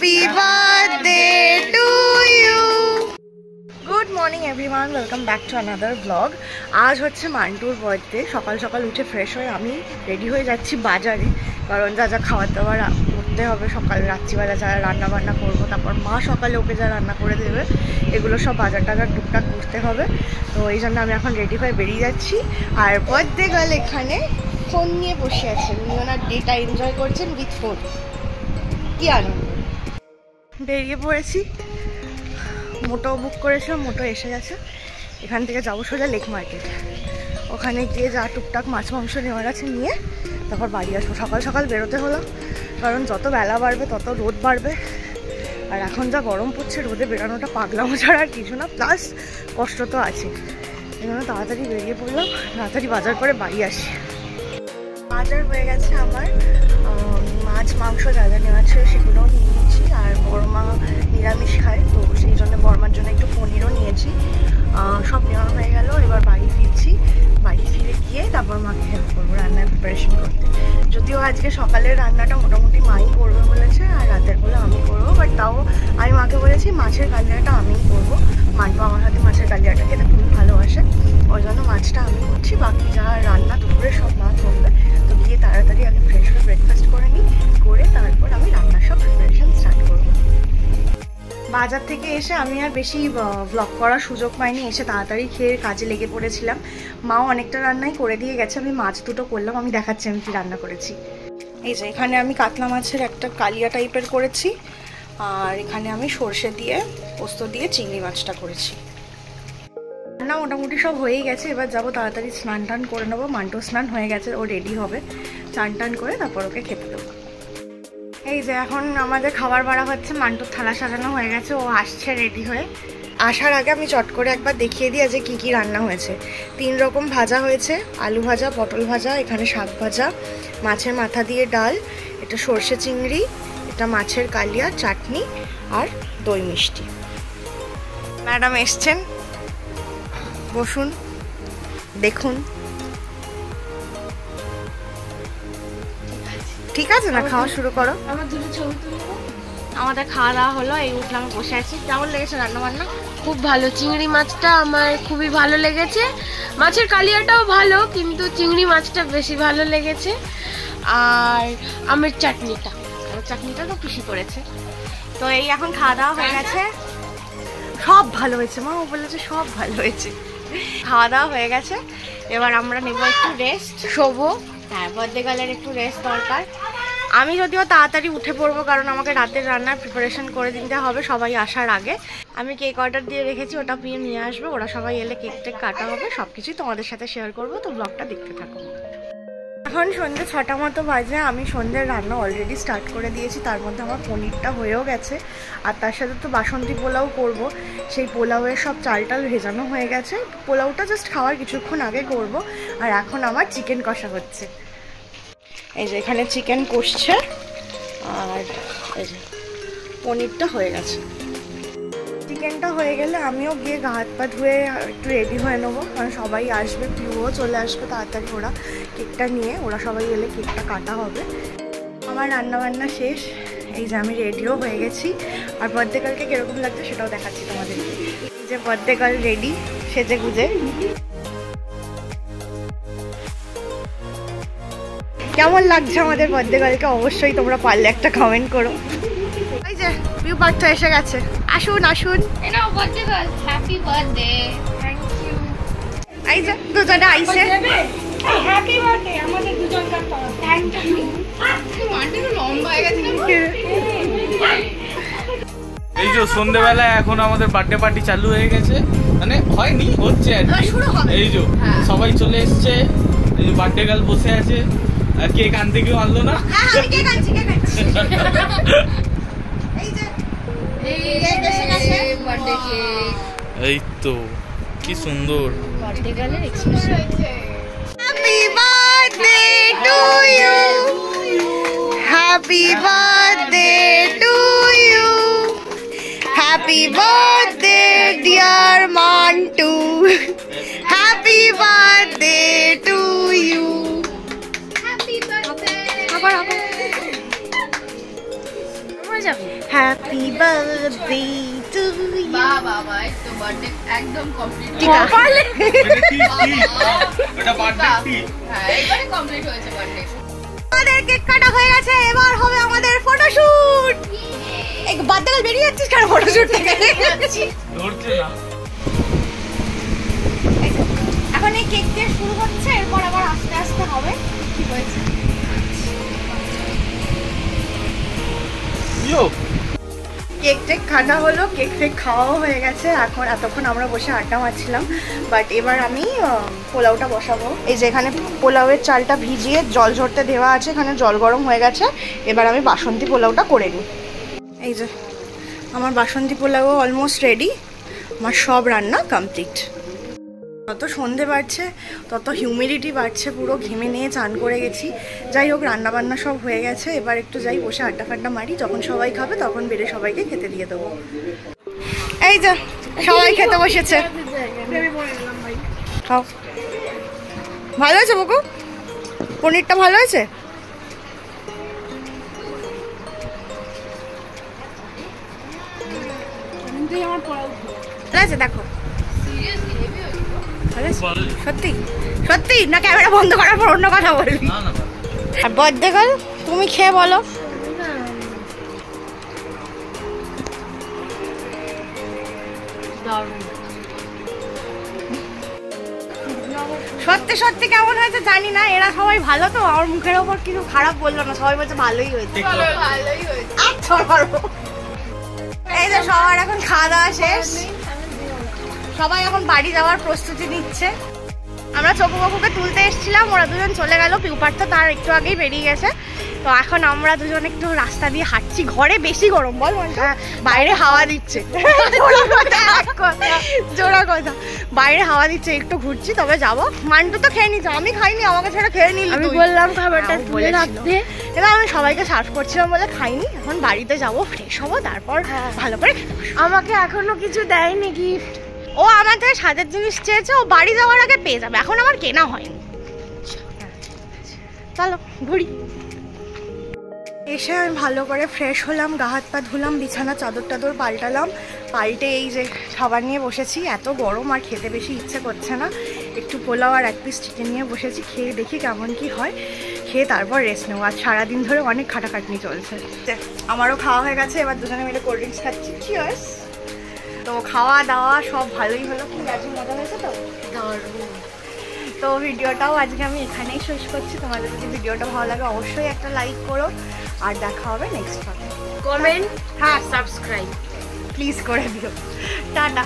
Happy birthday to you. Good morning everyone, welcome back to another vlog. আজ হচ্ছে মান্টুর birthday. সকাল সকাল উঠে ফ্রেশ হয়ে আমি রেডি হয়ে যাচ্ছি বাজারে, কারণ যা যা খাবার দাবার করতে হবে সকাল রাত্রিবেলা যা রান্না বান্না করবো, তারপর মা সকালে ওকে যা রান্না করে দেবে এগুলো সব বাজার টাজার টুকটাক করতে হবে। তো এই জন্য আমি এখন রেডি হয়ে বেরিয়ে যাচ্ছি। আর বার্থডে গার্ল এখানে ফোন নিয়ে বসে আছেন, উনি ওনার ডেটা এনজয় করছেন উইথ ফোন। কি আনন্দ! বেরিয়ে পড়েছি, মোটো বুক করেছিলাম, মোটো এসে গেছে। এখান থেকে যাবো সোজা লেক মার্কেট, ওখানে গিয়ে যা টুকটাক মাছ মাংস নেওয়ার আছে নিয়ে তারপর বাড়ি আসবো। সকাল সকাল বেরোতে হলো, কারণ যত বেলা বাড়বে তত রোদ বাড়বে, আর এখন যা গরম পড়ছে রোদে বেরোনোটা পাগলামো ছাড়া আর কিছু না, প্লাস কষ্ট তো আছে। এই জন্য তাড়াতাড়ি বেরিয়ে পড়লাম, তাড়াতাড়ি বাজার করে বাড়ি আসি। বাজার হয়ে গেছে আমার, মাছ মাংস যা যা নেওয়া ছিল সেগুলোও নিয়ে নিয়েছি। আর বড়মা নিরামিষ খায়, তো সেই জন্য বড়মার জন্য একটু পনিরও নিয়েছি। সব নেওয়া হয়ে গেল, এবার বাড়ি ফিরছি। বাড়ি ফিরে গিয়ে তারপর মাকে হেল্প করবো রান্নার প্রিপারেশন করতে। যদিও আজকে সকালের রান্নাটা মোটামুটি মাই করবে বলেছে, আর রাতের বেলা আমি করবো, বাট তাও আমি মাকে বলেছি মাছের কালিয়াটা আমিই করবো। মান্টু আমার হাতে মাছের কালিয়াটা খেতে খুব ভালোবাসে, ওই জন্য মাছটা আমি করছি। বাকি যা রান্না দুপুরে সব মা করবে। তো গিয়ে তাড়াতাড়ি আগে ফ্রেশ হয়ে ব্রেকফাস্ট করে নিই, করে তারপর আমি রান্নার সব প্রিপারেশন স্টার্ট করবো। বাজার থেকে এসে আমি আর বেশি ব্লগ করার সুযোগ পাইনি, এসে তাড়াতাড়ি খেয়ে কাজে লেগে পড়েছিলাম। মাও অনেকটা রান্নাই করে দিয়ে গেছে, আমি মাছ দুটো করলাম। আমি দেখাচ্ছি আমি কি রান্না করেছি। এই যে এখানে আমি কাতলা মাছের একটা কালিয়া টাইপের করেছি, আর এখানে আমি সর্ষে দিয়ে পোস্ত দিয়ে চিংড়ি মাছটা করেছি। রান্না মোটামুটি সব হয়েই গেছে, এবার যাবো তাড়াতাড়ি স্নান টান করে নেবো। মান্টু স্নান হয়ে গেছে, ও রেডি হবে, চান টান করে তারপর ওকে খেতে দেবো। এই যে এখন আমাদের খাবার বাড়া হচ্ছে, মান্টুর থালা সাজানো হয়ে গেছে, ও আসছে রেডি হয়ে। আসার আগে আমি চট করে একবার দেখিয়ে দিই যে কি কি রান্না হয়েছে। 3 রকম ভাজা হয়েছে, আলু ভাজা, পটল ভাজা, এখানে শাক ভাজা, মাছের মাথা দিয়ে ডাল, এটা সর্ষে চিংড়ি, এটা মাছের কালিয়া, চাটনি আর দই মিষ্টি। ম্যাডাম এসছেন, বসুন, দেখুন। ঠিক আছে না, খাওয়া শুরু করো। আমাদের খাওয়া দাওয়া হলো, এই উঠলাম, বসে আছি। কেমন লেগেছে রান্না বান্না? খুব ভালো। চিংড়ি মাছটা আমার খুবই ভালো লেগেছে, মাছের কালিয়াটাও ভালো, কিন্তু চিংড়ি মাছটা বেশি ভালো লেগেছে। আর আমের চাটনিটা তো খুশি করেছে। তো এই এখন খাওয়া দাওয়া হয়ে গেছে, সব ভালো হয়েছে, মা ও বলেছে সব ভালো হয়েছে। খাওয়া দাওয়া হয়ে গেছে, এবার আমরা নেব একটু রেস্ট, শোবো। হ্যাঁ, বার্থডে গার্লের একটু রেস্ট দরকার। আমি যদিও তাড়াতাড়ি উঠে পড়বো, কারণ আমাকে রাতের রান্নার প্রিপারেশন করে দিতে হবে সবাই আসার আগে। আমি কেক অর্ডার দিয়ে রেখেছি, ওটা পিয়ে নিয়ে আসবে, ওরা সবাই এলে কেক টেক কাটা হবে, সব কিছুই তোমাদের সাথে শেয়ার করবো। তো ব্লগটা দেখতে থাকো। এখন সন্ধ্যে 6টা মতো বাজে, আমি সন্ধ্যের রান্না অলরেডি স্টার্ট করে দিয়েছি। তার মধ্যে আমার পনিরটা হয়েও গেছে, আর তার সাথে তো বাসন্তী পোলাও করব। সেই পোলাওয়ের সব চাল টাল ভেজানো হয়ে গেছে, পোলাওটা জাস্ট খাওয়ার কিছুক্ষণ আগে করব। আর এখন আমার চিকেন কষা হচ্ছে। এই যে এখানে চিকেন কষছে, আর এই যে পনিরটা হয়ে গেছে। চিকেনটা হয়ে গেলে আমিও গিয়ে গা হাত পা ধুয়ে একটু রেডি হয়ে নেবো, কারণ সবাই আসবে, পিউও চলে আসবে তাড়াতাড়ি। ওরা কেকটা নিয়ে, ওরা সবাই এলে কেকটা কাটা হবে। আমার রান্নাবান্না শেষ, এই যে আমি রেডিও হয়ে গেছি। আর বার্থডে গার্লকে কীরকম লাগছে সেটাও দেখাচ্ছি তোমাদেরকে। এই যে বার্থডে গার্ল রেডি সেজে গুজে। কেমন লাগছে আমাদের বার্থডে গার্লকে অবশ্যই তোমরা পারলে একটা কমেন্ট করো। এই যে পিউ বাচ্চা এসে গেছে, আসুন আসুন। এনাও birthday girl, happy birthday. Thank you. এই যে দুজনে আইছে, হ্যাপি বার্থডে আমাদের দুজনকার তরফ। Thank you. মান্টু লম্বা হয়ে গেছে না। এই যে সন্ধ্যেবেলা এখন আমাদের বার্থডে পার্টি চালু হয়ে গেছে, মানে হয়নি, হচ্ছে আর কি। এই যে সবাই চলে এসছে, এই যে বার্থডে গার্ল বসে আছে, কেক আনতে কেউ আনলো না। এই তো কি সুন্দর বার্থডে গার্লের expression. Happy birthday to you, happy birthday to you, happy birthday dear Mantu, happy birthday to you. Happy birthday. যাবে? Happy birthday to you. বাহ বাবা, এই তো বার্থডে একদম কমপ্লিট। কপালে এটা বার্থডে কি? হ্যাঁ, এবারে কমপ্লিট হয়েছে বার্থডে। আমাদের কেক কাটা হয়ে গেছে, এবার হবে আমাদের ফটোশুট। এক বার্থডে গার্ল বেরিয়ে যাচ্ছিস কেন ফটোশুট থেকে? ধরছে না। এখন এই কেক দিয়ে শুরু হচ্ছে, এরপর আবার আস্তে আস্তে হবে। কি হয়েছে? কেক টেক কাটা হলো, কেক টেক খাওয়াও হয়ে গেছে। এখন এতক্ষণ আমরা বসে আড্ডা মারছিলাম, বাট এবার আমি পোলাওটা বসাবো। এই যে এখানে পোলাওয়ের চালটা ভিজিয়ে জল ঝরতে দেওয়া আছে, এখানে জল গরম হয়ে গেছে। এবার আমি বাসন্তী পোলাওটা করে নিই। এই যে আমার বাসন্তী পোলাও অলমোস্ট রেডি, আমার সব রান্না কমপ্লিট। যত সন্ধে বাড়ছে তত হিউমিডিটি বাড়ছে, পুরো ঘেমে নিয়ে চান করে গেছি। যাই হোক, রান্নাবান্না সব হয়ে গেছে, এবার একটু যাই বসে আড্ডা ফাড্ডা মারি। যখন সবাই খাবে তখন বেড়ে সবাইকে খেতে দিয়ে দেবো। এই যে সবাই খেতে বসেছে, খাও। ভালো হয়েছে বকু? পনিরটা ভালো হয়েছে? ভালো আছে, দেখো সত্যি সত্যি না? ক্যামেরা বন্ধ করার পর অন্য কথা বলবি? আর বার্থডে গার্ল তুমি খেয়ে বলো। সত্যি সত্যি কেমন হয়েছে জানি না, এরা সবাই ভালো তো, আমার মুখের ওপর কিছু খারাপ বললো না, সবাই বলছে ভালোই হয়েছে। এই যে সবার এখন খাওয়া দাওয়া শেষ, সবাই এখন বাড়ি যাওয়ার প্রস্তুতি নিচ্ছে। আমরা চকু বাবুকে তুলতে এসেছিলাম, ওরা দুজন চলে গেল, পিউপার তো তার একটু আগেই বেরিয়ে গেছে। তো এখন আমরা দুজন একটু রাস্তা দিয়ে হাঁটছি। ঘরে বেশি গরম বল, বাইরে হাওয়া দিচ্ছে। জোড়া কথা, বাইরে হাওয়া দিচ্ছে, একটু ঘুরছি, তবে যাবো। মান্টু তো খেয়ে নিচ্ছে, আমি খাইনি, আমাকে ছেড়ে খেয়ে নিলি। আমি বললাম খাবারটা তুলে রাখতে, এবার আমি সবাইকে সার্ভ করছিলাম বলে খাইনি। এখন বাড়িতে যাবো, ফ্রেশ হবো, তারপর ভালো করে খেতে বসবো। আমাকে এখনো কিছু দেয়নি গিফট। ও আমার থেকে সাজের জিনিস চেয়েছে, ও বাড়ি যাওয়ার আগে পেয়ে যাবে, এখন আমার কেনা হয়নি। চলো ঘুরি। এসে আমি ভালো করে ফ্রেশ হলাম, গা হাত পা ধুলাম, বিছানা চাদর টাদর পাল্টালাম। পাল্টে এই যে খাবার নিয়ে বসেছি। এত গরম আর খেতে বেশি ইচ্ছে করছে না, একটু পোলাও আর এক পিস চিকেন নিয়ে বসেছি। খেয়ে দেখি কেমন কি হয়, খেয়ে তারপর রেস্ট নেবো। আর সারাদিন ধরে অনেক খাটাখাটনি চলছে। আমারও খাওয়া হয়ে গেছে, এবার দুজনে মিলে কোল্ড ড্রিঙ্কস খাচ্ছি। চিয়ার্স। তো খাওয়া দাওয়া সব ভালোই হলো, খুব আজকে মজা হয়েছে তো। তো ভিডিওটাও আজকে আমি এখানেই শেষ করছি। তোমাদের যদি ভিডিওটা ভালো লাগে অবশ্যই একটা লাইক করো, আর দেখা হবে নেক্সট টাইম। কমেন্ট, হ্যাঁ সাবস্ক্রাইব প্লিজ করে দিও। টাটা।